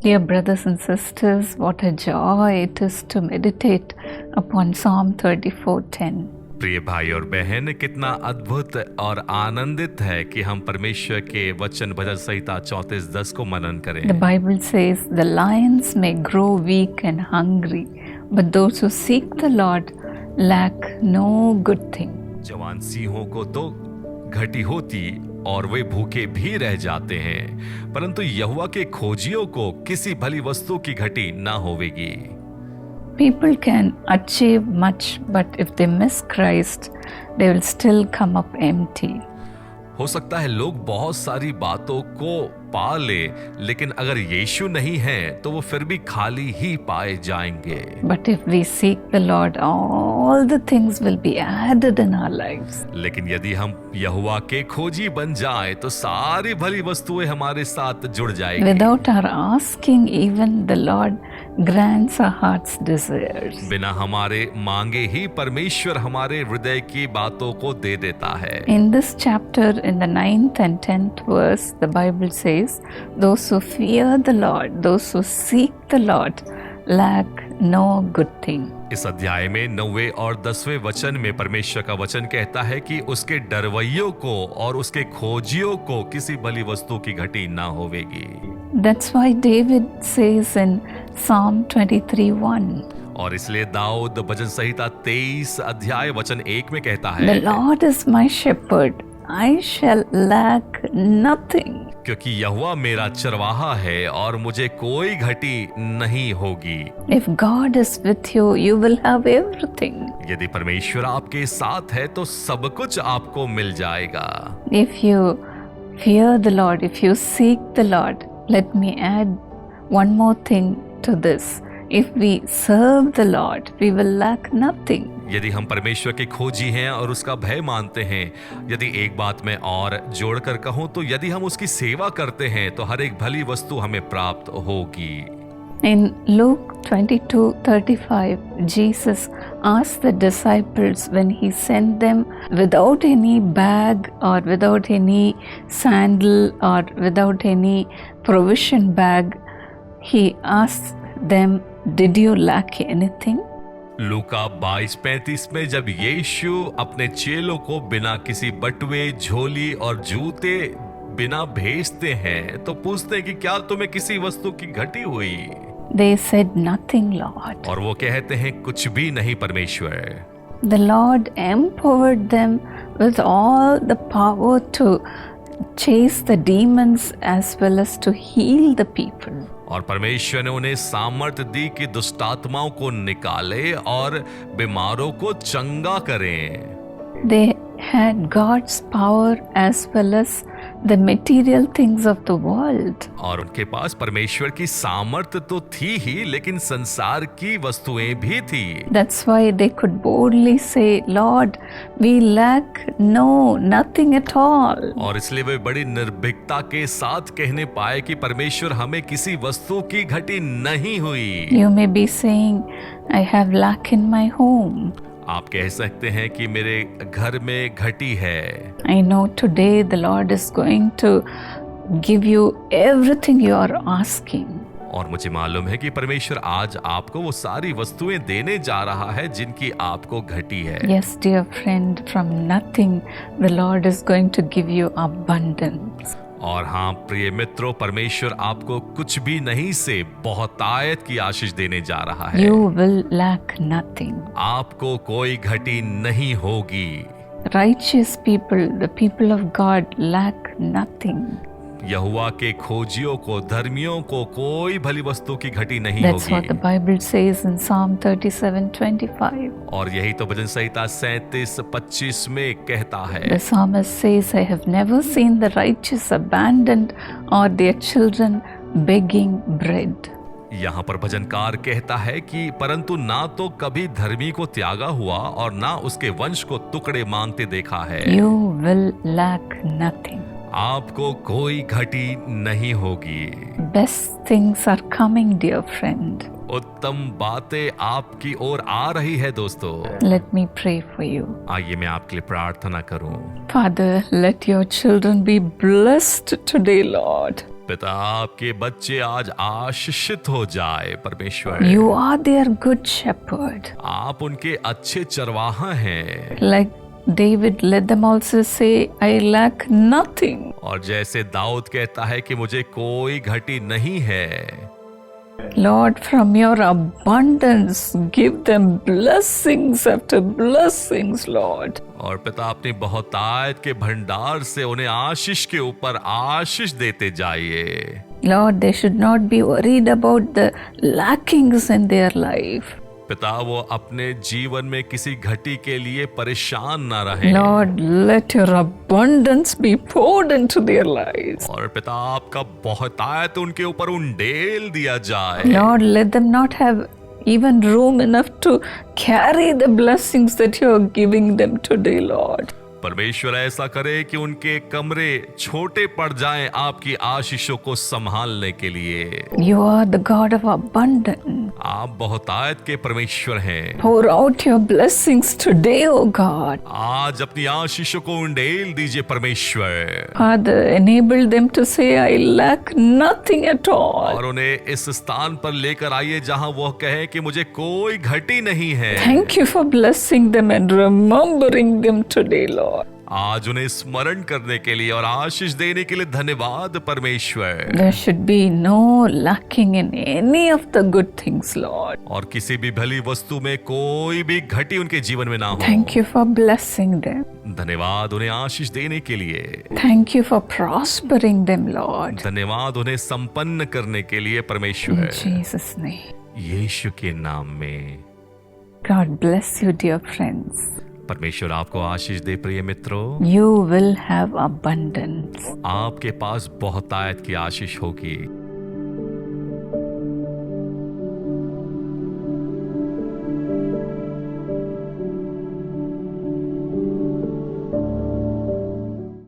Dear brothers and sisters, what a joy it is to meditate upon Psalm 34:10. प्रिय भाई और बहन, कितना अद्भुत और आनंदित है कि हम परमेश्वर के वचन भजन संहिता 34:10 को मनन करें। The Bible says, "The lions may grow weak and hungry, but those who seek the Lord lack no good thing." जवान सिंहों को तो घटी होती और वे भूखे भी रह जाते हैं, परंतु यहोवा के खोजियों को किसी भली वस्तु की घटी ना होवेगी। People can achieve much, but if they miss Christ, they will still come up empty. हो सकता है लोग बहुत सारी बातों को पा ले, लेकिन अगर यीशु नहीं है तो वो फिर भी खाली ही पाए जाएंगे। But if we seek the Lord, all the things will be added in our lives. लेकिन यदि हम यहोवा के खोजी बन जाएं तो सारी भली वस्तुएं हमारे साथ जुड़ जाएंगी। Without our asking, even the Lord grants our heart's desires. बिना हमारे मांगे ही परमेश्वर हमारे हृदय की बातों को दे देता है। In this chapter, in the 9th and 10th verse, the Bible says, "Those who fear the Lord, those who seek the Lord, lack no good thing." इस अध्याय में 9वें और 10वें वचन में परमेश्वर का वचन कहता है कि उसके डरवैयों को और उसके खोजियों को किसी भली वस्तु की घटी ना होवेगी। That's why David says in Psalm 23:1, और इसलिए दाऊद भजन संहिता 23 अध्याय वचन 1 में कहता "The है, Lord is my shepherd, I shall lack nothing." क्योंकि यहोवा मेरा चरवाहा है और मुझे कोई घटी नहीं होगी। If God is with you, you will have everything. यदि परमेश्वर आपके साथ है तो सब कुछ आपको मिल जाएगा। If you fear the Lord, if you seek the Lord, let me add one more thing to this. If we serve the Lord, we will lack nothing. यदि हम परमेश्वर के खोजी हैं और उसका भय मानते हैं, यदि एक बात मैं और जोड़कर कहूं तो यदि हम उसकी सेवा करते हैं तो हर एक भली वस्तु हमें प्राप्त होगी। In Luke 22:35, Jesus asked the disciples when he sent them without any bag or without any sandal or without any provision bag, he asked them, "Did you lack anything?" लूका 22:35 में जब यीशु अपने चेलों को बिना किसी बटुए, झोली और जूते बिना भेजते हैं तो पूछते हैं कि क्या तुम्हें किसी वस्तु की घटी हुई? They said, "Nothing, Lord." और वो कहते हैं कुछ भी नहीं परमेश्वर। The Lord empowered them with all the power to chase the demons as well as to heal the people. और परमेश्वर ने उन्हें सामर्थ दी कि दुष्टात्माओं को निकाले और बीमारों को चंगा करें। They had God's power as well as the material things of the world. और उनके पास परमेश्वर की सामर्थ तो थी ही, लेकिन संसार की वस्तुएं भी थी। That's why they could boldly say, "Lord, we lack nothing at all." और इसलिए वे बड़ी निर्भीकता के साथ कहने पाए कि परमेश्वर हमें किसी वस्तु की घटी नहीं हुई। You may be saying, "I have lack in my home." आप कह सकते हैं कि मेरे घर में घटी है। I know today the Lord is going to give you everything you are asking. और मुझे मालूम है कि परमेश्वर आज आपको वो सारी वस्तुएं देने जा रहा है जिनकी आपको घटी है। Yes, dear friend, from nothing the Lord is going to give you abundance. और हाँ प्रिय मित्रों, परमेश्वर आपको कुछ भी नहीं से बहुतायत की आशीष देने जा रहा है। You will lack nothing. आपको कोई घटी नहीं होगी। Righteous people, the people of God, lack nothing. यहोवा के खोजियों को, धर्मियों को कोई भली वस्तु की घटी नहीं That's what the होगी। Bible says in Psalm 37:25. और यही तो भजन संहिता 37:25 में कहता है। The psalmist says, "I have never seen the righteous abandoned or their children begging bread." यहाँ पर भजनकार कहता है कि परंतु ना तो कभी धर्मी को त्यागा हुआ और ना उसके वंश को टुकड़े मांगते देखा है। You will lack nothing. आपको कोई घटी नहीं होगी। Best things are coming, dear friend. उत्तम बातें आपकी ओर आ रही है दोस्तों। Let me pray for you. आइए मैं आपके लिए प्रार्थना करूं। Father, let your children be blessed today, Lord. पिता आपके बच्चे आज आशीषित हो जाए परमेश्वर। You are their good shepherd. आप उनके अच्छे चरवाहा हैं। Like David, let them also say, I lack nothing. और जैसे दाऊद कहता है कि मुझे कोई घटी नहीं है। Lord, from your abundance, give them blessings after blessings, Lord. और पिता अपनी बहुतायत के भंडार से उन्हें आशीष के ऊपर आशीष देते जाइए। Lord, they should not be worried about the lackings in their life. पिता वो अपने जीवन में किसी घटी के लिए परेशान ना रहे। Lord, let your abundance be poured into their lives. और पिता आपका बहुतायत उनके ऊपर उंडेल दिया जाए। Lord, let them not have even room enough to carry the blessings that you are giving them today, Lord. परमेश्वर ऐसा करे कि उनके कमरे छोटे पड़ जाएं आपकी आशीषों को संभालने के लिए। You are the God of abundance. आप बहुतायत के परमेश्वर हैं। Pour out your blessings today, O God. आज अपनी आशीषों को उंडेल दीजिए परमेश्वर। Father, enable them to say, I lack nothing at all. और उन्हें इस स्थान पर लेकर आइए जहां वो कहे कि मुझे कोई घटी नहीं है। Thank you for blessing them and remembering them today, Lord. आज उन्हें स्मरण करने के लिए और आशीष देने के लिए धन्यवाद परमेश्वर। There should be no lacking in any of the good things, Lord. और किसी भी भली वस्तु में कोई भी घटी उनके जीवन में ना हो। Thank you for blessing them. धन्यवाद उन्हें आशीष देने के लिए। Thank you for prospering them, Lord. धन्यवाद उन्हें संपन्न करने के लिए परमेश्वर। In Jesus' name. यीशु के नाम में। God bless you, dear friends. परमेश्वर आपको आशीष दे प्रिय मित्रों। You will have abundance. आपके पास बहुतायत की आशीष होगी।